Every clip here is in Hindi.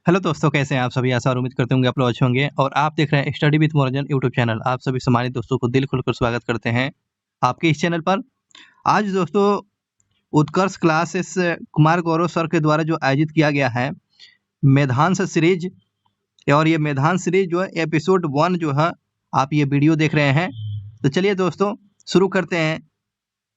हेलो दोस्तों, कैसे हैं आप सभी? आशा और उम्मीद करते होंगे आप लोग अच्छे होंगे और आप देख रहे हैं स्टडी विद मोरजन यूट्यूब चैनल। आप सभी सम्मानित दोस्तों को दिल खोलकर स्वागत करते हैं आपके इस चैनल पर। आज दोस्तों उत्कर्ष क्लासेस कुमार गौरव सर के द्वारा जो आयोजित किया गया है मेधांश सीरीज, और ये मेधांश सीरीज जो है एपिसोड 1 जो है आप ये वीडियो देख रहे हैं। तो चलिए दोस्तों शुरू करते हैं।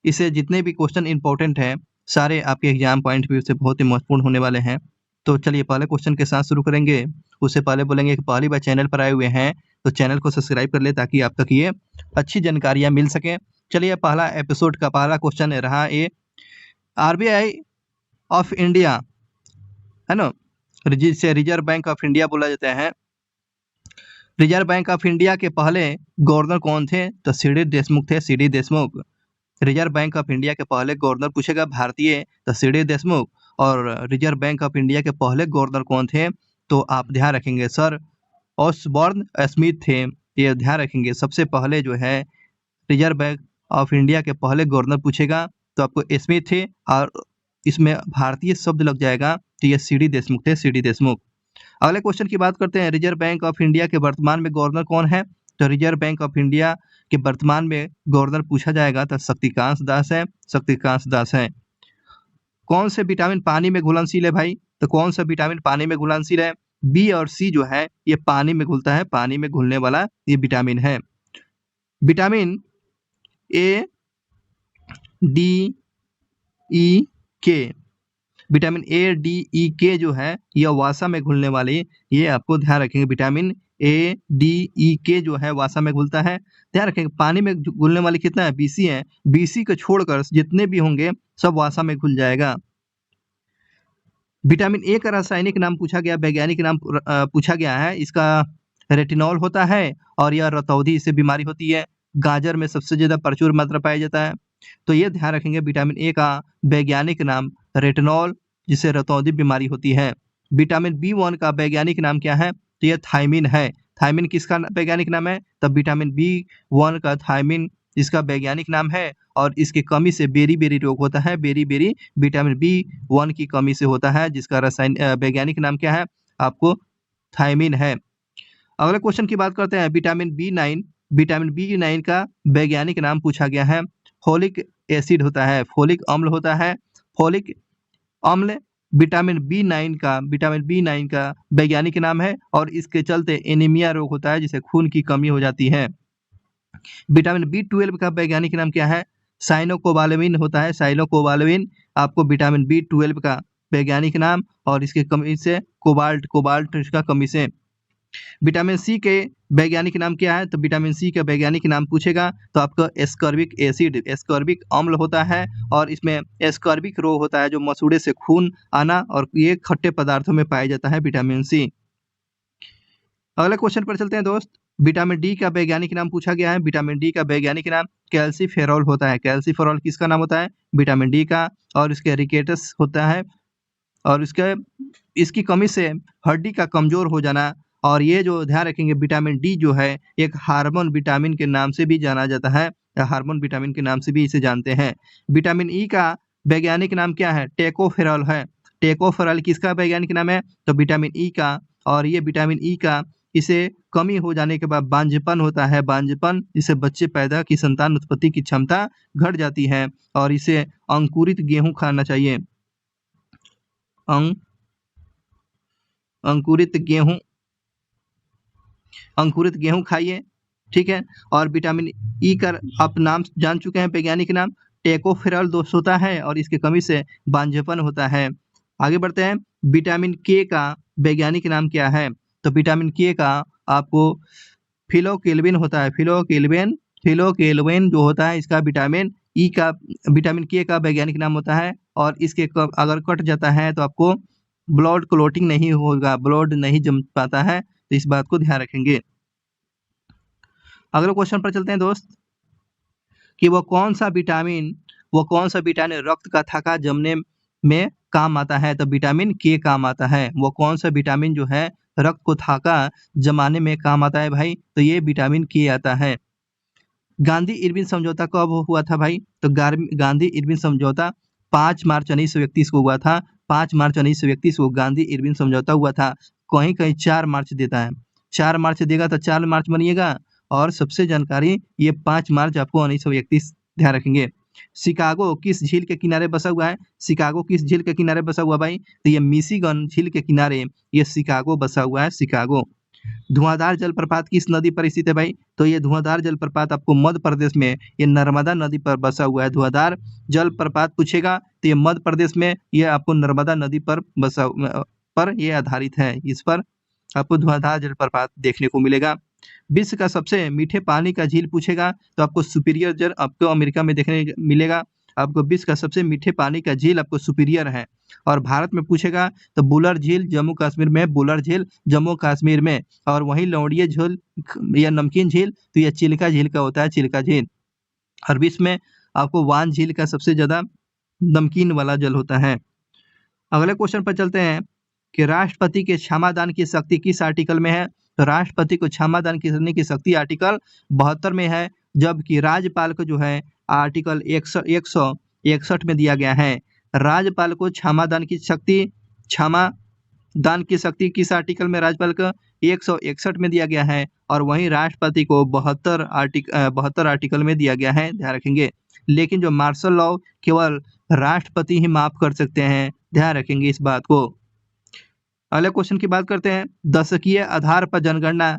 इसे जितने भी क्वेश्चन इंपॉर्टेंट हैं सारे आपके एग्जाम पॉइंट व्यू से बहुत ही महत्वपूर्ण होने वाले हैं। तो चलिए पहले क्वेश्चन के साथ शुरू करेंगे। उससे पहले बोलेंगे कि पहली बार चैनल पर आए हुए हैं तो चैनल को सब्सक्राइब कर ले ताकि आप तक ये अच्छी जानकारियां मिल सकें। चलिए पहला एपिसोड का पहला क्वेश्चन रहा ये आरबीआई ऑफ इंडिया है ना, जिसे रिजर्व बैंक ऑफ इंडिया बोला जाता है। रिजर्व बैंक ऑफ इंडिया के पहले गवर्नर कौन थे? तो सीडी देशमुख थे, CD Deshmukh. Reserve bank of India के पहले गवर्नर पूछेगा भारतीय तो सीडी देशमुख। और रिजर्व बैंक ऑफ इंडिया के पहले गवर्नर कौन थे? तो आप ध्यान रखेंगे सर ऑसबॉर्न स्मिथ थे। ये ध्यान रखेंगे, सबसे पहले जो है रिजर्व बैंक ऑफ इंडिया के पहले गवर्नर पूछेगा तो आपको स्मिथ थे और इसमें भारतीय शब्द लग जाएगा तो ये सीडी देशमुख थे, सीडी देशमुख। अगले क्वेश्चन की बात करते हैं। रिजर्व बैंक ऑफ इंडिया के वर्तमान में गवर्नर कौन है? तो रिजर्व बैंक ऑफ इंडिया के वर्तमान में गवर्नर पूछा जाएगा तो शक्तिकांत दास है, शक्तिकांत दास है। कौन से विटामिन पानी में घुलनशील है भाई? तो कौन सा विटामिन पानी में घुलनशील है? बी और सी जो है ये पानी में घुलता है, पानी में घुलने वाला ये विटामिन है। विटामिन ए डी ई के, विटामिन ए डी ई के जो है यह वासा में घुलने वाली, ये आपको ध्यान रखेंगे। विटामिन ए डी ई के जो है वासा में घुलता है। ध्यान रखेंगे पानी में घुलने वाली कितना है? बीसी है। बीसी को छोड़कर जितने भी होंगे सब वासा में घुल जाएगा। विटामिन ए का रासायनिक नाम पूछा गया, वैज्ञानिक नाम पूछा गया है। इसका रेटिनॉल होता है और यह रतौंधी से बीमारी होती है। गाजर में सबसे ज्यादा प्रचुर मात्रा पाया जाता है। तो ये ध्यान रखेंगे विटामिन ए का वैज्ञानिक नाम रेटिनॉल, जिसे रतौंधी बीमारी होती है। विटामिन B1 का वैज्ञानिक नाम क्या है? तो यह थायमिन है। थायमिन किसका वैज्ञानिक नाम है? तब विटामिन B1 का थायमिन इसका वैज्ञानिक नाम है। और इसकी कमी से बेरी बेरी रोग होता है। बेरी बेरी विटामिन B1 की कमी से होता है, जिसका रसायन वैज्ञानिक नाम क्या है? आपको थायमिन है। अगले क्वेश्चन की बात करते हैं। विटामिन B9, विटामिन B9 का वैज्ञानिक नाम पूछा गया है। फोलिक एसिड होता है, फोलिक अम्ल होता है। फोलिक अम्ल विटामिन B9 का वैज्ञानिक नाम है और इसके चलते एनीमिया रोग होता है, जिसे खून की कमी हो जाती है। विटामिन B12 का वैज्ञानिक नाम क्या है? साइनोकोबालेमिन होता है, साइनोकोबालेमिन आपको विटामिन B12 का वैज्ञानिक नाम, और इसके कमी से कोबाल्ट इसका कमी से। विटामिन सी के वैज्ञानिक नाम क्या है? तो विटामिन सी का वैज्ञानिक नाम पूछेगा तो आपका एस्कॉर्बिक एसिड, एस्कॉर्बिक अम्ल होता है और इसमें एस्कॉर्बिक रोग होता है, जो मसूड़े से खून आना, और ये खट्टे पदार्थों में पाया जाता है विटामिन सी। अगले क्वेश्चन पर चलते हैं दोस्त। विटामिन डी का वैज्ञानिक नाम पूछा गया है। विटामिन डी का वैज्ञानिक नाम कैल्सीफेरॉल होता है। कैल्सीफेरॉल किसका नाम होता है? विटामिन डी का, और इसके रिकेटस होता है, और इसकी कमी से हड्डी का कमजोर हो जाना। और ये जो ध्यान रखेंगे विटामिन डी जो है एक हार्मोन विटामिन के नाम से भी जाना जाता है, हार्मोन विटामिन के नाम से भी इसे जानते हैं। विटामिन ई का वैज्ञानिक नाम क्या है? टेकोफेरॉल है। टेकोफेरॉल किसका वैज्ञानिक नाम है? तो विटामिन ई का, और ये विटामिन ई का इसे कमी हो जाने के बाद बांझपन होता है, बांझपन जिसे बच्चे पैदा की संतान उत्पत्ति की क्षमता घट जाती है, और इसे अंकुरित गेहूं खाना चाहिए। अंकुरित गेहूं खाइए, ठीक है। और विटामिन ई का आप नाम जान चुके हैं, वैज्ञानिक नाम टेकोफेरॉल दोष होता है और इसके कमी से बांझपन होता है। आगे बढ़ते हैं। विटामिन के का वैज्ञानिक नाम क्या है? तो विटामिन के का आपको फिलोकेल्विन होता है, फिलोकेल्विन जो होता है इसका विटामिन ई का, विटामिन के का वैज्ञानिक नाम होता है। और इसके अगर कट जाता है तो आपको ब्लड क्लोटिंग नहीं होगा, ब्लड नहीं जम पाता है, तो इस बात को ध्यान रखेंगे। अगले क्वेश्चन पर चलते हैं दोस्त कि वो कौन सा विटामिन रक्त का थक्का जमने में काम आता है? तो विटामिन के काम आता है। वो कौन सा विटामिन जो है रक्त को थक्का जमाने में काम आता है भाई? तो ये विटामिन के आता है। गांधी इरविन समझौता कब हुआ था भाई? तो गांधी इरविन समझौता 5 मार्च 1931 को हुआ था। 5 मार्च 1931 को गांधी इरविन समझौता हुआ था। कहीं-कहीं 4 मार्च देता है। 4 मार्च देगा तो 4 मार्च बनिएगा और सबसे जानकारी ये 5 मार्च आपको 1931 ध्यान रखेंगे। शिकागो किस झील के किनारे बसा हुआ है? शिकागो किस झील के किनारे बसा हुआ भाई? तो ये मिशिगन झील के किनारे ये शिकागो बसा हुआ है, शिकागो। धुआंधार जलप्रपात किस नदी पर स्थित है भाई? तो ये धुआंधार जलप्रपात आपको मध्य प्रदेश में, ये नर्मदा नदी पर बसा हुआ है। धुआंधार जलप्रपात पूछेगा तो ये मध्य प्रदेश में, ये आपको नर्मदा नदी पर पर ये आधारित है। इस पर आपको धुआंधार जलप्रपात देखने को मिलेगा। विश्व का सबसे मीठे पानी का झील पूछेगा तो आपको सुपीरियर झील आपको अमेरिका में देखने मिलेगा। आपको विश्व का सबसे मीठे पानी का झील आपको सुपीरियर है। और भारत में पूछेगा तो बुलर झील जम्मू कश्मीर में, बुलर झील जम्मू कश्मीर में। और वहीं लौड़िया झील या नमकीन झील तो यह चिल्का झील का होता है, चिल्का झील। और विश्व में आपको वान झील का सबसे ज्यादा नमकीन वाला जल होता है। अगले क्वेश्चन पर चलते हैं कि राष्ट्रपति के क्षमादान की शक्ति किस आर्टिकल में है? तो राष्ट्रपति को क्षमादान करने की शक्ति आर्टिकल 72 में है, जबकि राज्यपाल को जो है आर्टिकल 161 में दिया गया है। राज्यपाल को क्षमादान की शक्ति किस आर्टिकल में राज्यपाल को 161 में दिया गया है। और वहीं राष्ट्रपति को 72 आर्टिकल में दिया गया है, ध्यान रखेंगे। लेकिन जो मार्शल लॉ केवल राष्ट्रपति ही माफ कर सकते हैं, ध्यान रखेंगे इस बात को। अगले क्वेश्चन की बात करते हैं, दशकीय आधार पर जनगणना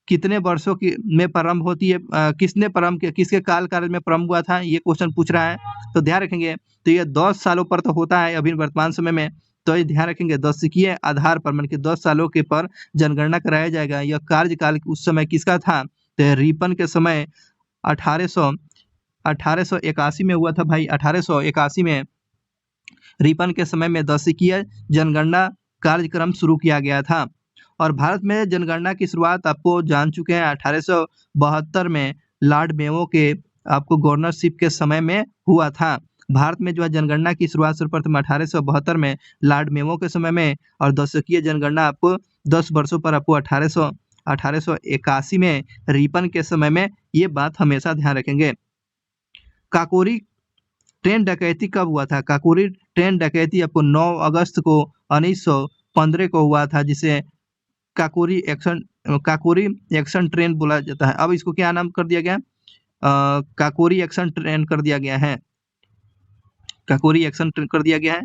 कितने वर्षों की में प्रारंभ होती है? किसके काल में प्रारंभ हुआ था, ये क्वेश्चन पूछ रहा है। तो ध्यान रखेंगे तो ये 10 सालों पर तो होता है अभी वर्तमान समय में। तो ये ध्यान रखेंगे दशकीय आधार पर मतलब कि 10 सालों के पर जनगणना कराया जाएगा। यह कार्यकाल उस समय किसका था? तो रिपन के समय 1881 में हुआ था भाई। 1881 में रिपन के समय में दशकीय जनगणना कार्यक्रम शुरू किया गया था। और भारत में जनगणना की शुरुआत आपको जान चुके हैं 1872 में लॉर्ड मेयो के आपको गवर्नरशिप के समय में हुआ था। भारत में जो है जनगणना की शुरुआत सर्वप्रथम 1872 में लॉर्ड मेयो के समय में, और दशकीय जनगणना आपको 10 वर्षों पर आपको 1881 में रिपन के समय में। ये बात हमेशा ध्यान रखेंगे। काकोरी ट्रेन डकैती कब हुआ था? काकोरी ट्रेन डकैती आपको 9 अगस्त को 1915 को हुआ था, जिसे काकोरी एक्शन ट्रेन बोला जाता है। अब इसको क्या नाम कर दिया गया? काकोरी एक्शन ट्रेन कर दिया गया है, काकोरी एक्शन ट्रेन कर दिया गया है।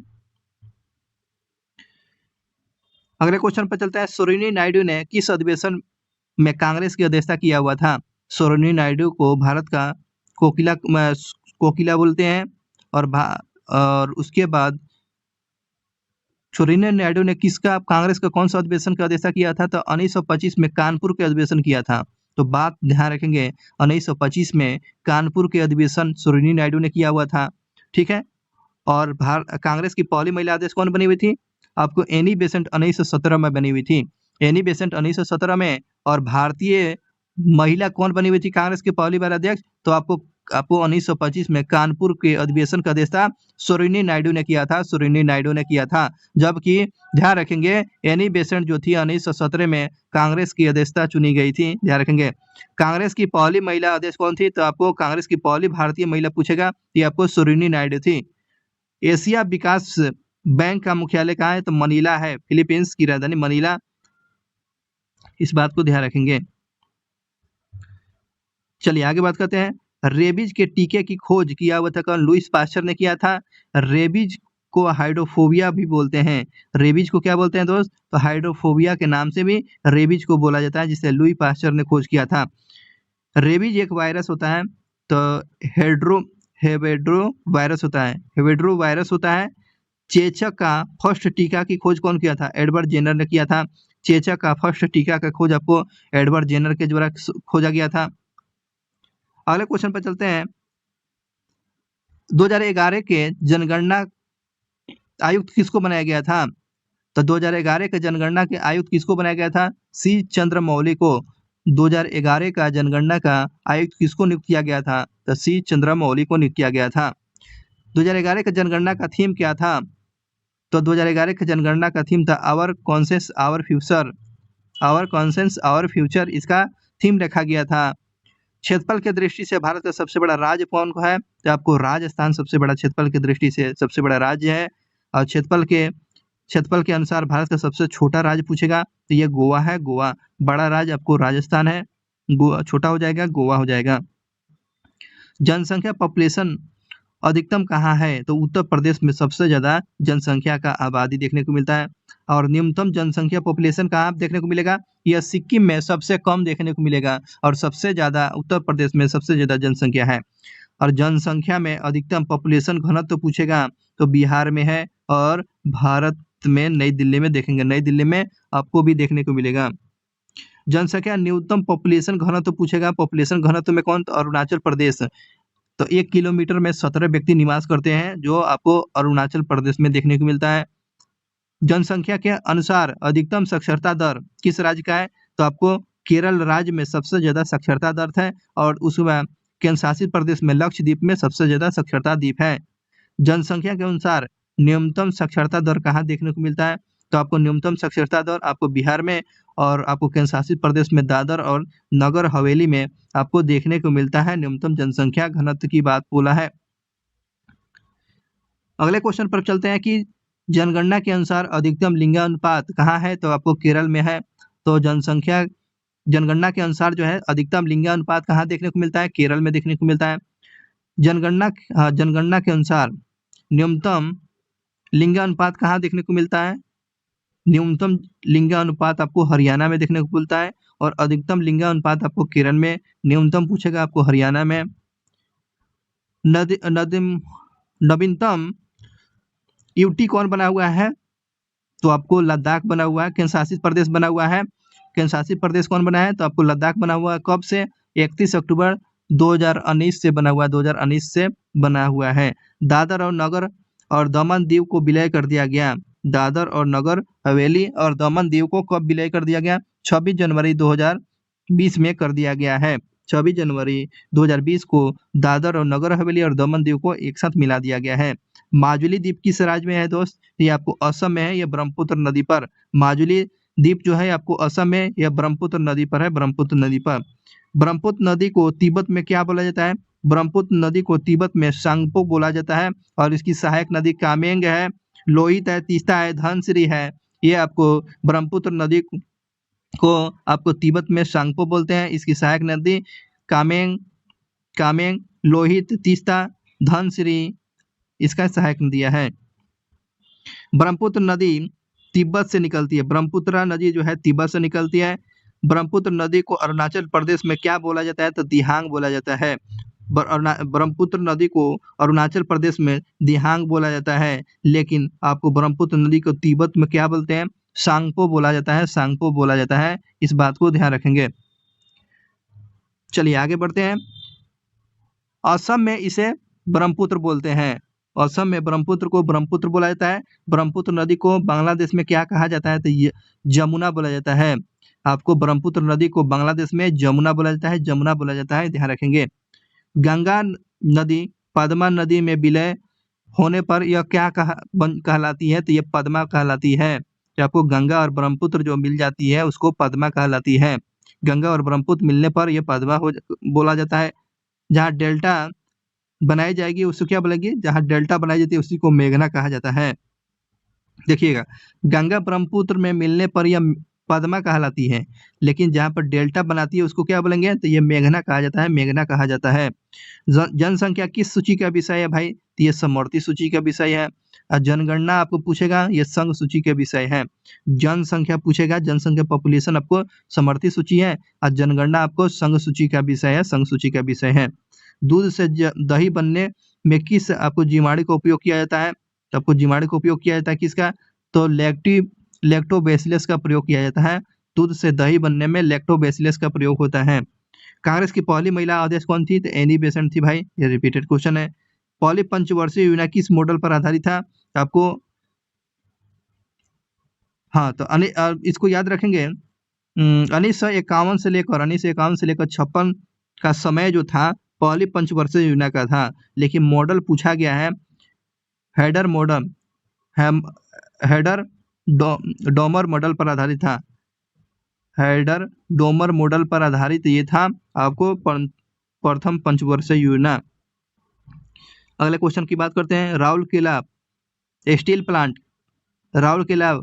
अगले क्वेश्चन पर चलता है, सरोजिनी नायडू ने किस अधिवेशन में कांग्रेस की अध्यक्षता किया हुआ था? सरोजिनी नायडू को भारत का कोकिला बोलते हैं। और उसके बाद सरोजिनी नायडू ने कांग्रेस का कौन सा अधिवेशन का अध्यक्षता किया था? तो 1925 में कानपुर के अधिवेशन किया था। तो बात ध्यान रखेंगे 1925 में कानपुर के अधिवेशन सरोजिनी नायडू ने किया हुआ था, ठीक है। और कांग्रेस की पहली महिला अध्यक्ष कौन बनी हुई थी? आपको एनी बेसेंट 1917 में बनी हुई थी, एनी बेसेंट 1917 में। और भारतीय महिला कौन बनी हुई थी कांग्रेस की पहली बार अध्यक्ष? तो आपको 1925 में कानपुर के अधिवेशन का अध्यक्षता सरोजिनी नायडू ने किया था, सरोजिनी नायडू ने किया था। जबकि ध्यान रखेंगे एनी बेसेंट जो थी 1917 में कांग्रेस की अध्यक्षता चुनी गई थी, ध्यान रखेंगे। कांग्रेस की पहली महिला अध्यक्ष कौन थी? तो आपको कांग्रेस की पहली भारतीय महिला पूछेगा, ये आपको सरोजिनी नायडू थी। एशिया विकास बैंक का मुख्यालय कहाँ है? तो मनीला है, फिलीपींस की राजधानी मनीला। इस बात को ध्यान रखेंगे। चलिए आगे बात करते हैं। रेबीज के टीके की खोज किया हुआ था कौन? लुईस पास्चर ने किया था। रेबीज को हाइड्रोफोबिया भी बोलते हैं। रेबीज को क्या बोलते हैं दोस्त? तो हाइड्रोफोबिया के नाम से भी रेबीज को बोला जाता है, जिसे लुई पास्चर ने खोज किया था। रेबीज एक वायरस होता है, तो हेवेड्रो वायरस होता है, हेवेड्रो वायरस होता है। चेचक का फर्स्ट टीका की खोज कौन किया था? एडवर्ड जेनर ने किया था। चेचक का फर्स्ट टीका का खोज आपको एडवर्ड जेनर के द्वारा खोजा गया था। अगले क्वेश्चन पर चलते हैं। 2011 के जनगणना आयुक्त किसको बनाया गया था? तो 2011 के जनगणना के आयुक्त किसको बनाया गया था? सी चंद्रमौली को 2011 का जनगणना का आयुक्त किसको नियुक्त किया गया था? तो सी चंद्रमौली को नियुक्त किया गया था। 2011 का जनगणना का थीम क्या था? तो 2011 के जनगणना का थीम था our census our future, our census our future इसका थीम रखा गया था। क्षेत्रफल की दृष्टि से भारत का सबसे बड़ा राज्य कौन को है? तो आपको राजस्थान सबसे बड़ा क्षेत्रफल की दृष्टि से सबसे बड़ा राज्य है। और क्षेत्रफल के क्षेत्रफल के अनुसार भारत का सबसे छोटा राज्य पूछेगा तो ये गोवा है, गोवा। बड़ा राज्य आपको राजस्थान है, गोवा छोटा हो जाएगा, गोवा हो जाएगा। जनसंख्या पॉपुलेशन अधिकतम कहाँ है? तो उत्तर प्रदेश में सबसे ज़्यादा जनसंख्या का आबादी देखने को मिलता है। और न्यूनतम जनसंख्या पॉपुलेशन कहाँ देखने को मिलेगा? यह सिक्किम में सबसे कम देखने को मिलेगा और सबसे ज़्यादा उत्तर प्रदेश में सबसे ज़्यादा जनसंख्या है। और जनसंख्या में अधिकतम पॉपुलेशन घनत्व तो पूछेगा तो बिहार में है और भारत में नई दिल्ली में देखेंगे, नई दिल्ली में आपको भी देखने को मिलेगा। जनसंख्या न्यूनतम पॉपुलेशन घनत्व पूछेगा, पॉपुलेशन घनत्व में कौन? तो अरुणाचल प्रदेश। तो 1 किलोमीटर में 17 व्यक्ति निवास करते हैं, जो आपको अरुणाचल प्रदेश में देखने को मिलता है। जनसंख्या के अनुसार अधिकतम साक्षरता दर किस राज्य का है? तो आपको केरल राज्य में सबसे ज़्यादा साक्षरता दर है और उसमें केंद्र शासित प्रदेश में लक्षद्वीप में सबसे ज़्यादा साक्षरता द्वीप है। जनसंख्या के अनुसार न्यूनतम साक्षरता दर कहाँ देखने को मिलता है? तो आपको न्यूनतम साक्षरता दर आपको बिहार में और आपको केंद्र शासित प्रदेश में दादर और नगर हवेली में आपको देखने को मिलता है। न्यूनतम जनसंख्या घनत्व की बात बोला है। अगले क्वेश्चन पर चलते हैं कि जनगणना के अनुसार अधिकतम लिंगानुपात कहाँ है? तो आपको केरल में है। तो जनगणना के अनुसार जो है अधिकतम लिंगानुपात कहाँ देखने को मिलता है? केरल में देखने को मिलता है। जनगणना के अनुसार न्यूनतम लिंगानुपात कहाँ देखने को मिलता है? न्यूनतम लिंगानुपात आपको हरियाणा में देखने को मिलता है और अधिकतम लिंगानुपात आपको केरल में, न्यूनतम पूछेगा आपको हरियाणा में। नवीनतम यूटी कौन बना हुआ है? तो आपको लद्दाख बना हुआ है। केंद्र शासित प्रदेश बना हुआ है, केंद्र शासित प्रदेश कौन बना है? तो आपको लद्दाख बना हुआ है। कब से? 31 अक्टूबर 2019 से बना हुआ है, 2019 से बना हुआ है। दादर और नगर और दमन दीव को विलय कर दिया गया। दादर और नगर हवेली और दमन दीव को कब विलय कर दिया गया? 26 जनवरी 2020 में कर दिया गया है। 26 जनवरी 2020 को दादर और नगर हवेली और दमन दीव को एक साथ मिला दिया गया है। माजुली द्वीप किस राज्य में है दोस्त? ये आपको असम में है, ये ब्रह्मपुत्र नदी पर। माजुली द्वीप जो है आपको असम में, यह ब्रह्मपुत्र नदी पर है, ब्रह्मपुत्र नदी पर। ब्रह्मपुत्र नदी को तिब्बत में क्या बोला जाता है? ब्रह्मपुत्र नदी को तिब्बत में सांगपो बोला जाता है और इसकी सहायक नदी कामेंग है, लोहित है, तीस्ता है, धनसिरी है। ये आपको ब्रह्मपुत्र नदी को आपको तिब्बत में सांगपो बोलते हैं। इसकी सहायक नदी कामेंग, लोहित, तीस्ता, धनसिरी इसका सहायक नदियां है। ब्रह्मपुत्र नदी तिब्बत से निकलती है, ब्रह्मपुत्र नदी जो है तिब्बत से निकलती है। ब्रह्मपुत्र नदी को अरुणाचल प्रदेश में क्या बोला जाता है? तो दिहांग बोला जाता है। ब्रह्मपुत्र नदी को अरुणाचल प्रदेश में दिहांग बोला जाता है, लेकिन आपको ब्रह्मपुत्र नदी को तिब्बत में क्या बोलते हैं? सांगपो बोला जाता है, सांगपो बोला जाता है। इस बात को ध्यान रखेंगे। चलिए आगे बढ़ते हैं। असम में इसे ब्रह्मपुत्र बोलते हैं। असम में ब्रह्मपुत्र को ब्रह्मपुत्र बोला जाता है। ब्रह्मपुत्र नदी को बांग्लादेश में क्या कहा जाता है? तो ये जमुना बोला जाता है। आपको ब्रह्मपुत्र नदी को बांग्लादेश में जमुना बोला जाता है, जमुना बोला जाता है, ध्यान रखेंगे। गंगा नदी पद्मा नदी में विलय होने पर यह क्या कहलाती है? तो ये पद्मा कहलाती है। तो आपको गंगा और ब्रह्मपुत्र जो मिल जाती है उसको पद्मा कहलाती है। गंगा और ब्रह्मपुत्र मिलने पर यह पद्मा बोला जाता है। जहाँ डेल्टा बनाई जाएगी उसको क्या बोलेंगे? जहाँ डेल्टा बनाई जाती है उसी को मेघना कहा जाता है। देखिएगा, गंगा ब्रह्मपुत्र में मिलने पर यह पद्मा कहलाती है, लेकिन जहाँ पर डेल्टा बनाती है उसको क्या बोलेंगे? तो ये मेघना कहा जाता है, मेघना कहा जाता है। जनसंख्या किस सूची का विषय है भाई? तो ये समवर्ती सूची का विषय है। जनगणना आपको पूछेगा, ये संघ सूची का विषय है। जनसंख्या पूछेगा, जनसंख्या पॉपुलेशन आपको समवर्ती सूची है और जनगणना आपको संघ सूची का विषय है, संघ सूची का विषय है। दूध से दही बनने में किस आपको जीवाणु का उपयोग किया जाता है? तो आपको जीवाणु का उपयोग किया जाता है किसका? तो लैक्टोबैसिलस का प्रयोग किया जाता है। दूध से दही बनने में लैक्टोबैसिलस का प्रयोग होता है। कांग्रेस की पहली महिला अध्यक्ष कौन थी? तो एनी बेसेंट थी भाई, ये रिपीटेड क्वेश्चन है। पहली पंचवर्षीय योजना किस मॉडल पर आधारित था? आपको हाँ तो इसको याद रखेंगे। 1951 से लेकर 56 का समय जो था पहली पंचवर्षीय योजना का था, लेकिन मॉडल पूछा गया है header model, header Domar model पर आधारित था। हेडर डोमर मॉडल पर आधारित ये था आपको प्रथम पंचवर्षीय योजना। अगले क्वेश्चन की बात करते हैं। Rourkela steel plant Rourkela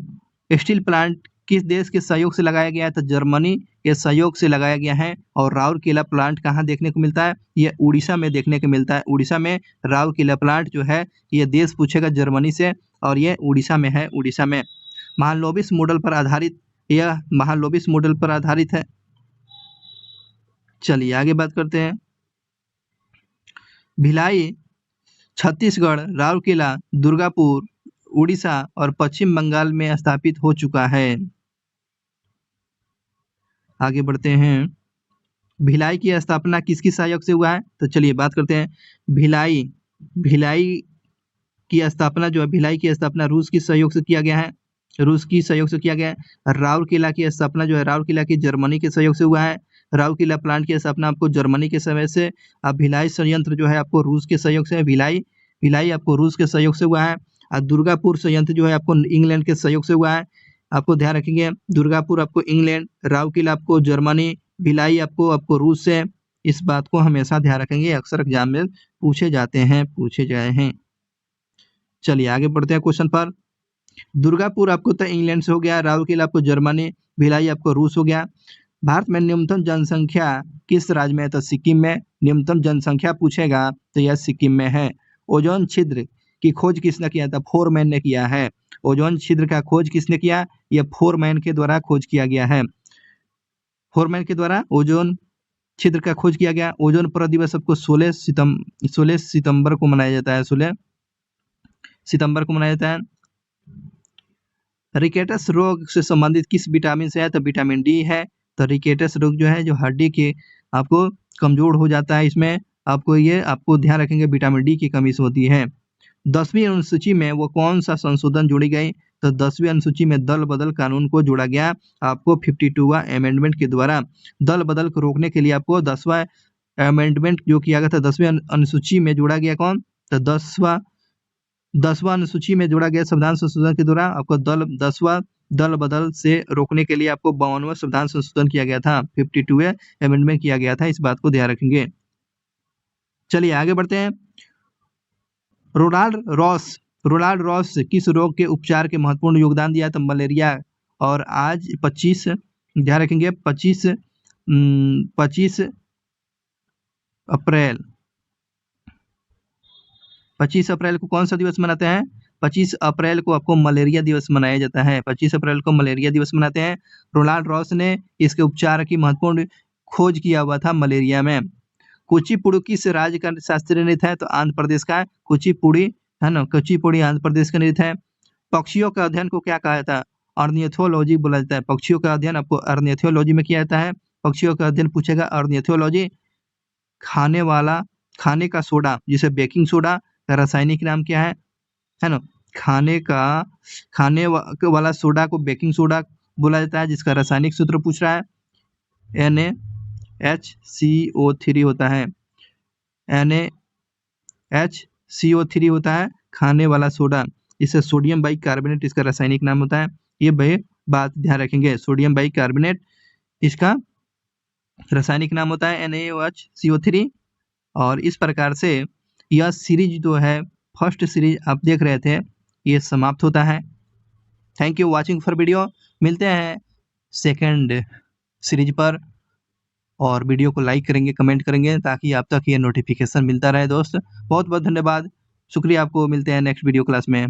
steel plant किस देश के सहयोग से लगाया गया है? तो जर्मनी के सहयोग से लगाया गया है। और राउरकेला प्लांट कहाँ देखने को मिलता है? ये उड़ीसा में देखने को मिलता है। उड़ीसा में राउरकेला प्लांट जो है ये देश पूछेगा जर्मनी से, और ये उड़ीसा में है, उड़ीसा में। महालनोबिस मॉडल पर आधारित, यह महालनोबिस मॉडल पर आधारित है। चलिए आगे बात करते हैं। भिलाई छत्तीसगढ़, राउरकेला, दुर्गापुर, उड़ीसा और पश्चिम बंगाल में स्थापित हो चुका है। आगे बढ़ते हैं। भिलाई की स्थापना किसकी सहयोग से हुआ है? तो चलिए बात करते हैं। भिलाई की स्थापना जो है, भिलाई की स्थापना रूस की सहयोग से किया गया है, रूस की सहयोग से किया गया है। राउरकेला की स्थापना जो है, राउरकेला की जर्मनी के सहयोग से हुआ है। राउरकेला प्लांट की स्थापना आपको जर्मनी के समय से, अब भिलाई संयंत्र जो है आपको रूस के सहयोग से, भिलाई आपको रूस के सहयोग से हुआ है। और दुर्गापुर संयंत्र जो है आपको इंग्लैंड के सहयोग से हुआ है। आपको ध्यान रखेंगे, दुर्गापुर आपको इंग्लैंड, राउरकेला आपको जर्मनी, भिलाई आपको रूस से। इस बात को हमेशा ध्यान रखेंगे, अक्सर एग्जाम में पूछे गए हैं। चलिए आगे बढ़ते हैं क्वेश्चन पर। दुर्गापुर आपको तो इंग्लैंड से हो गया, राउरकेला आपको जर्मनी, भिलाई आपको रूस हो गया। भारत में न्यूनतम जनसंख्या किस राज्य में है? तो सिक्किम में। न्यूनतम जनसंख्या पूछेगा तो यह सिक्किम में है। ओजोन छिद्र की खोज किसने किया था? फोरमैन ने किया है। ओजोन छिद्र का खोज किसने किया? यह फोरमैन के द्वारा खोज किया गया है। फोरमैन के द्वारा ओजोन छिद्र का खोज किया गया। ओजोन परत दिवस आपको 16 सितंबर को मनाया जाता है, 16 सितंबर को मनाया जाता है। रिकेटस रोग से संबंधित किस विटामिन से है? तो विटामिन डी है। तो रिकेटस रोग जो है, जो हड्डी के आपको कमजोर हो जाता है, इसमें आपको ध्यान रखेंगे विटामिन डी की कमी से होती है। 10वीं अनुसूची में वो कौन सा संशोधन जोड़ी गई? तो 10वीं अनुसूची में दल बदल कानून को जोड़ा गया आपको 52वां अमेंडमेंट के द्वारा। दल बदल को रोकने के लिए आपको 10वां अमेंडमेंट जो किया गया था 10वीं अनुसूची में जोड़ा गया। कौन? तो 10वां अनुसूची में जोड़ा गया संविधान संशोधन के द्वारा आपको 10वां दल बदल से रोकने के लिए आपको 52वां संविधान संशोधन किया गया था, 52वें अमेंडमेंट किया गया था। इस बात को ध्यान रखेंगे। चलिए आगे बढ़ते हैं। रोनाल्ड रॉस किस रोग के उपचार के महत्वपूर्ण योगदान दिया? तो मलेरिया। और आज 25 ध्यान रखेंगे 25 अप्रैल को कौन सा दिवस मनाते हैं? 25 अप्रैल को आपको मलेरिया दिवस मनाया जाता है। 25 अप्रैल को मलेरिया दिवस मनाते हैं। रोनाल्ड रॉस ने इसके उपचार की महत्वपूर्ण खोज किया हुआ था मलेरिया में। कुचिपुड़ी किस राज्य का शास्त्रीय नृत्य है? तो आंध्र प्रदेश का है कुचिपुड़ी, है ना। कुचिपुड़ी आंध्र प्रदेश का नृत्य है। पक्षियों का अध्ययन को क्या कहा जाता है? ऑर्निथोलॉजी बोला जाता है। पक्षियों का अध्ययन आपको ऑर्निथोलॉजी में किया जाता है। पक्षियों का अध्ययन पूछेगा ऑर्निथोलॉजी। खाने का सोडा जिसे बेकिंग सोडा का रासायनिक नाम क्या है ना। खाने वाला सोडा को बेकिंग सोडा बोला जाता है, जिसका रासायनिक सूत्र पूछ रहा है NaHCO3 होता है। NaHCO3 होता है खाने वाला सोडा। इसे सोडियम बाइकार्बोनेट इसका रासायनिक नाम होता है। ये बात ध्यान रखेंगे, सोडियम बाइकार्बोनेट इसका रासायनिक नाम होता है NaOH CO3। और इस प्रकार से यह सीरीज जो है, फर्स्ट सीरीज आप देख रहे थे, ये समाप्त होता है। Thank you watching for video. मिलते हैं सेकंड सीरीज पर, और वीडियो को लाइक करेंगे, कमेंट करेंगे, ताकि आप तक ये नोटिफिकेशन मिलता रहे दोस्त। बहुत बहुत धन्यवाद, शुक्रिया आपको। मिलते हैं नेक्स्ट वीडियो क्लास में।